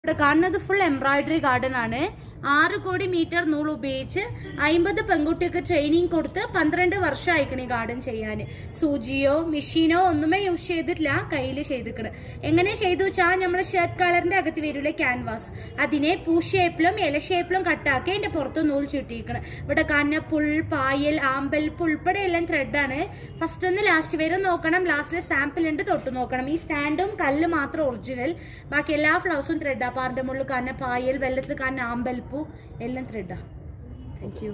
ഇവിടെ കാണുന്നത് full embroidery garden ആണ്. 6 കോടി മീറ്റർ നൂൽ ഉപയോഗിച്ച് 50 പെൺകുട്ടിക്ക് ട്രെയിനിങ് കൊടുത്ത് 12 വർഷം അയക്കണ ഈ ഗാർഡൻ ചെയ്യാൻ. സൂചിയോ മെഷീനോ ഒന്നുമേ യൂസ് ചെയ്തിട്ടില്ല, കയ്യിൽ ചെയ്തിക്കണ്. എങ്ങനെ ചെയ്തു വെച്ചാൽ നമ്മുടെ ഷർട്ട് കളറിന്റെ അകത്ത് വരൂലേ ക്യാൻവാസ്, അതിനെ പൂ ഷേപ്പിലും ഇല ഷേപ്പിലും കട്ടാക്കി അതിന്റെ പുറത്ത് നൂൽ ചുറ്റിയിരിക്കണം. ഇവിടെ കാണുന്ന പുൾ, പായൽ, ആമ്പൽപ്പ് ഉൾപ്പെടെ എല്ലാം ത്രെഡാണ്. ഫസ്റ്റ് ഒന്ന് ലാസ്റ്റ് വരെ നോക്കണം, ലാസ്റ്റിലെ സാമ്പിൾ ഉണ്ട് തൊട്ട് നോക്കണം. ഈ സ്റ്റാൻഡും കല്ല് മാത്രം ഒറിജിനൽ, ബാക്കി എല്ലാ ഫ്ലവേഴ്സും ത്രെഡാ. പാറിന്റെ മുകളിൽ കാണുന്ന പായൽ, വെള്ളത്തിൽ കാണുന്ന ആമ്പൽപ്പൂ എല്ലാം ത്രെഡാ. Thank you.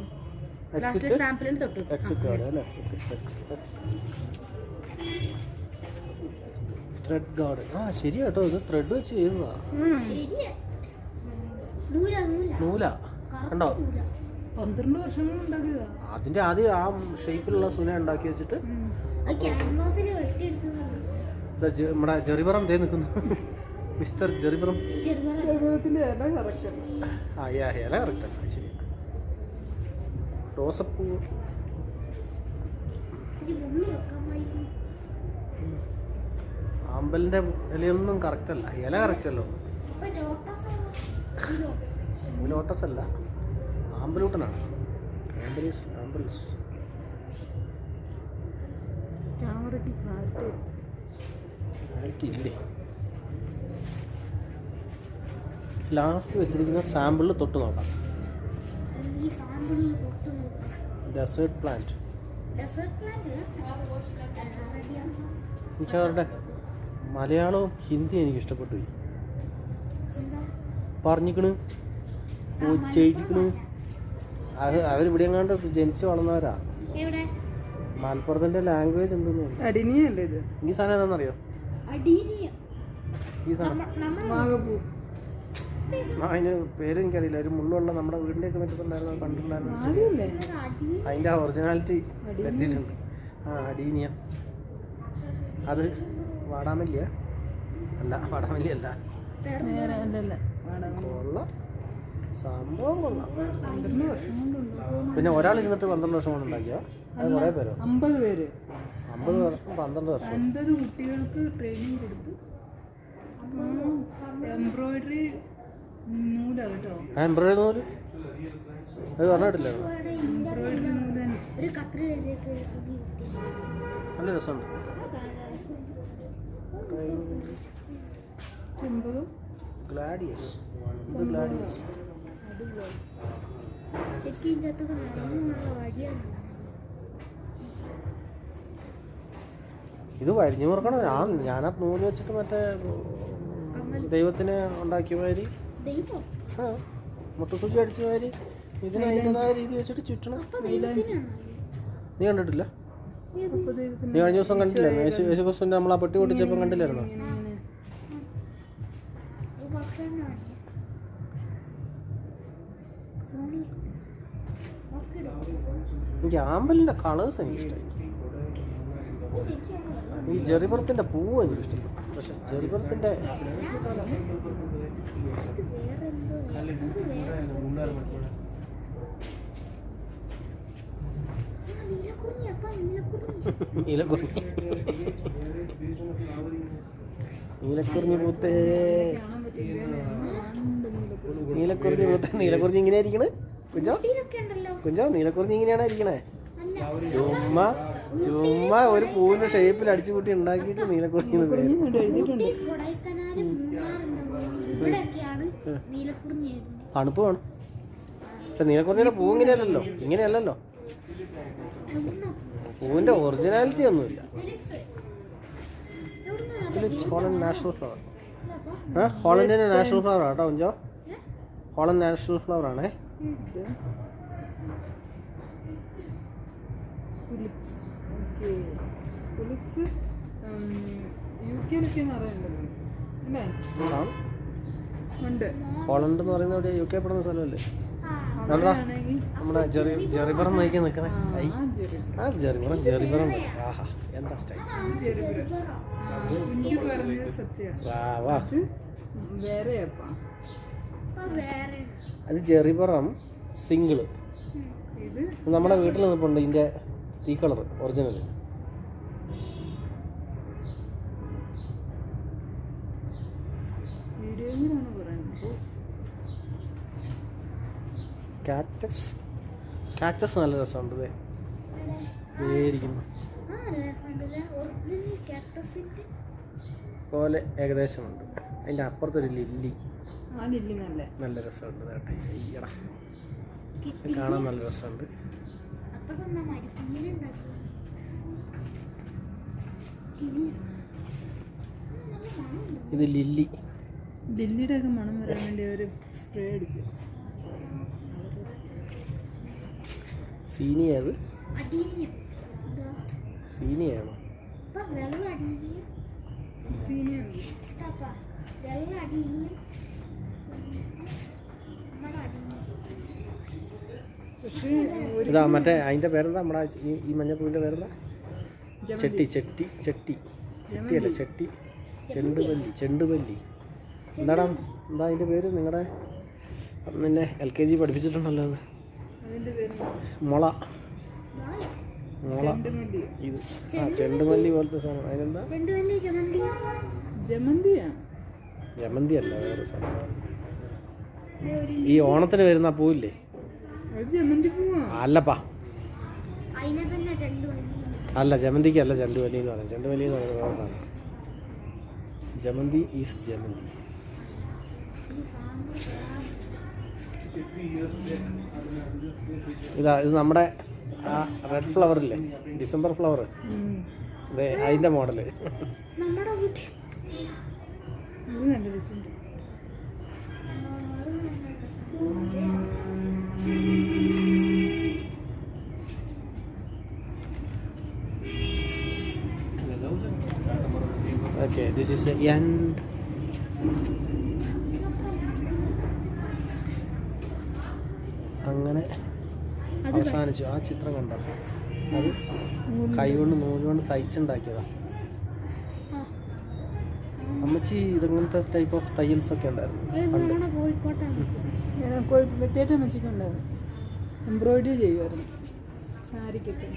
ലാസ്റ്റിലെ സാമ്പിൾ ഉണ്ട് തൊട്ട്. Thread garden. ആ ശരി കേട്ടോ, ഇത് ത്രെഡ് വെച്ച് ചെയ്യുന്നതാ. നൂല കണ്ടോ, 12 വർഷം ഉണ്ടാക്കിയതാ. അതിന്റെ ആദ്യം ആ ഷേപ്പിലുള്ള സുന ഉണ്ടാക്കി വെച്ചിട്ട് നമ്മുടെ ജെറിബറം തേ നിൽക്കുന്നു. മിസ്റ്റർ ജെറിബറം. ആ ഇല കറക്റ്റ് അല്ല, ശരി. റോസപ്പൂ ആമ്പലിന്റെ ഇലയൊന്നും കറക്റ്റ് അല്ല, ഇല കറക്റ്റ് അല്ലോ. ലോട്ടസ് അല്ല, ആമ്പലൂട്ടനാണ്. ആമ്പൽസ് ഇല്ലേ. ലാസ്റ്റ് വെച്ചിരിക്കുന്ന സാമ്പിളിൽ തൊട്ട് നോക്കാം. Desert plant. എനിക്ക് അവരുടെ മലയാളവും ഹിന്ദിയും എനിക്ക് ഇഷ്ടപ്പെട്ടു. പറഞ്ഞിക്കണ് ചെയ്യിക്കണ്. അവരിവിടെ എങ്ങാണ്ട് ജനിച്ച് വളർന്നവരാ. മലപ്പുറത്തിന്റെ ലാംഗ്വേജ് ഉണ്ടെന്ന്. ഈ സാധനം എന്താണെന്നറിയോ? ഈ സാധനം അതിന് പേര് എനിക്കറിയില്ല. ഒരു മുള്ളുള്ള നമ്മുടെ വീടിൻ്റെ ഒക്കെ പറ്റത്തുണ്ടായിരുന്നു, കണ്ടിട്ടുണ്ടായിരുന്നു. അതിൻ്റെ ആ ഒറിജിനാലിറ്റി എത്തിയിട്ടുണ്ട്. ആ അടീനിയ. അത് വാടാമല്ലിയ അല്ല, വാടാമല്ലി അല്ല, കൊള്ളാം സംഭവം കൊള്ളാം. പിന്നെ ഒരാൾ ഇരുന്നിട്ട് 12 വർഷം കൊണ്ട് ഉണ്ടാക്കിയ അത് കുറേ പേരോ? 50 പേര്. 50 വർഷം 12 വർഷം. 50 കുട്ടികൾക്ക് ട്രെയിനിങ് കൊടുത്തു. എംബ്രോയിഡറി നൂലാ കേട്ടോ. എംബ്രോയിഡറി നൂല് അത് പറഞ്ഞിട്ടില്ല. നല്ല രസമുണ്ട്. ഗ്ലാഡിയസ്. ഇത് ഗ്ലാഡിയസ്. ഇത് വരിഞ്ഞു മുറുക്കണം. ഞാനാ നൂല് വെച്ചിട്ട് മറ്റേ ദൈവത്തിനെ ഉണ്ടാക്കിയ മാതിരി, ആ മുട്ടസൂചി അടിച്ച മാതിരി ഇതിന് അതിൻ്റെതായ രീതി വെച്ചിട്ട് ചുറ്റണം. നീ കണ്ടിട്ടില്ല? നീ കഴിഞ്ഞ ദിവസം കണ്ടില്ലായിരുന്നു? യേശുക്രിസ്തുവിന്റെ നമ്മൾ ആ പെട്ടി പൊട്ടിച്ചപ്പോൾ കണ്ടില്ലായിരുന്നോ? എനിക്ക് ആമ്പലിന്റെ കളേഴ്സ് എനിക്കിഷ്ടമായി. ഈ ജെറിബറത്തിന്റെ പൂവ് എനിക്ക് ഇഷ്ടപ്പെട്ടു. പക്ഷെ ജെറിബറത്തിന്റെ നീലക്കുറിഞ്ഞി പൂത്തേ, നീലക്കുറിഞ്ഞി പൂത്തേ. നീലക്കുറിഞ്ഞി ഇങ്ങനെ ഇരിക്കണേ കുഞ്ചോ, നീലക്കുറിഞ്ഞി ഇങ്ങനെയാണ് ഇരിക്കണേ. ചുമ്മാ ഒരു പൂവിന്റെ ഷേപ്പിൽ അടിച്ചു കൂട്ടി ഉണ്ടാക്കിയിട്ട് നീലക്കുറിഞ്ഞി തണുപ്പ് വേണം. പക്ഷെ നീലക്കുറിഞ്ഞിയുടെ പൂ ഇങ്ങനെയല്ലല്ലോ, ഇങ്ങനെയല്ലല്ലോ. പൂവിന്റെ ഒറിജിനാലിറ്റി ഒന്നുമില്ല. Holland national flower. ഹോളണ്ടിന്റെ നാഷണൽ ഫ്ലവർ ആട്ടോ കുഞ്ചോ. ഹോളണ്ട് നാഷണൽ ഫ്ലവർ ആണേ. ഹോളണ്ട് എന്ന് പറയുന്ന ഇവിടെ UK പെടുന്ന സ്ഥലമല്ലേ? നമ്മുടെ ജെറിബറം നയിക്കാൻ നിൽക്കണേ. ആ ജെറിബറം. ആഹാ എന്താ സ്റ്റൈൽ. അത് ജെറിബറം സിംഗിള്. നമ്മുടെ വീട്ടിൽ നിൽപ്പുണ്ട് ഇതിന്റെ ഈ കളർ ഒറിജിനൽ. കാക്ടസ് കാക്ടസ് നല്ല രസമുണ്ട് ഇതേ ഇരിക്കുന്നു പോലെ ഏകദേശമുണ്ട്. അതിൻ്റെ അപ്പുറത്തൊരു ലില്ലി ആ ലില്ലി നല്ല രസമുണ്ട്. കേട്ടെ അയ്യടാ കാണാൻ നല്ല രസമുണ്ട്. ഇത് ലില്ലി. ലില്ലിയുടെ ഒക്കെ മണം വരാൻ വേണ്ടി ഒരു സ്പ്രേ അടിച്ചു. സീനിയ അത് സീനിയാണോ? ഇതാ മറ്റേ അതിൻ്റെ പേരെന്താ നമ്മുടെ ഈ മഞ്ഞപ്പൂവിൻ്റെ പേരെന്താ? ചെട്ടി ചെട്ടി ചെട്ടി ചെട്ടിയല്ല ചെട്ടി ചെണ്ടുമല്ലി എന്താടാ എന്താ അതിൻ്റെ പേര്? നിങ്ങളുടെ നിന്നെ LKG പഠിപ്പിച്ചിട്ടുണ്ടല്ലോ അത്. മുള ഇത് ചെണ്ടുമല്ലി പോലത്തെ സാധനം. അതിനെന്താ? ജമന്തി അല്ല, വേറെ സാധനം. ഈ ഓണത്തിന് വരുന്ന പൂവില്ലേ? അല്ലപ്പാ, അല്ല ജമന്തിക്ക് അല്ല ചെണ്ടുമല്ലി എന്ന് പറയാം. ചെണ്ടുമല്ലി എന്ന് പറയുന്നത് വേറെ സാധനം. ജമന്തി ഈസ് ജമന്തി. ഇത് നമ്മുടെ ആ റെഡ് ഫ്ലവറില്ലേ, ഡിസംബർ ഫ്ലവർ, അതെ അതിൻ്റെ model. Okay, this is the end. അങ്ങനെ അവസാനിച്ചു. ആ ചിത്രം കണ്ടോ? അത് കൈകൊണ്ട് നൂലുകൊണ്ട് തയ്ച്ചുണ്ടാക്കിയതാ. അമ്മച്ചി ഇതങ്ങനത്തെ ടൈപ്പ് ഓഫ് തയ്യൽസ് ഒക്കെ ഉണ്ടായിരുന്നു വെട്ടിയേറ്റ അമ്മച്ചിക്കുണ്ടായിരുന്നു. എംബ്രോയിഡറി ചെയ്യുമായിരുന്നു സാരിക്കൊക്കെ.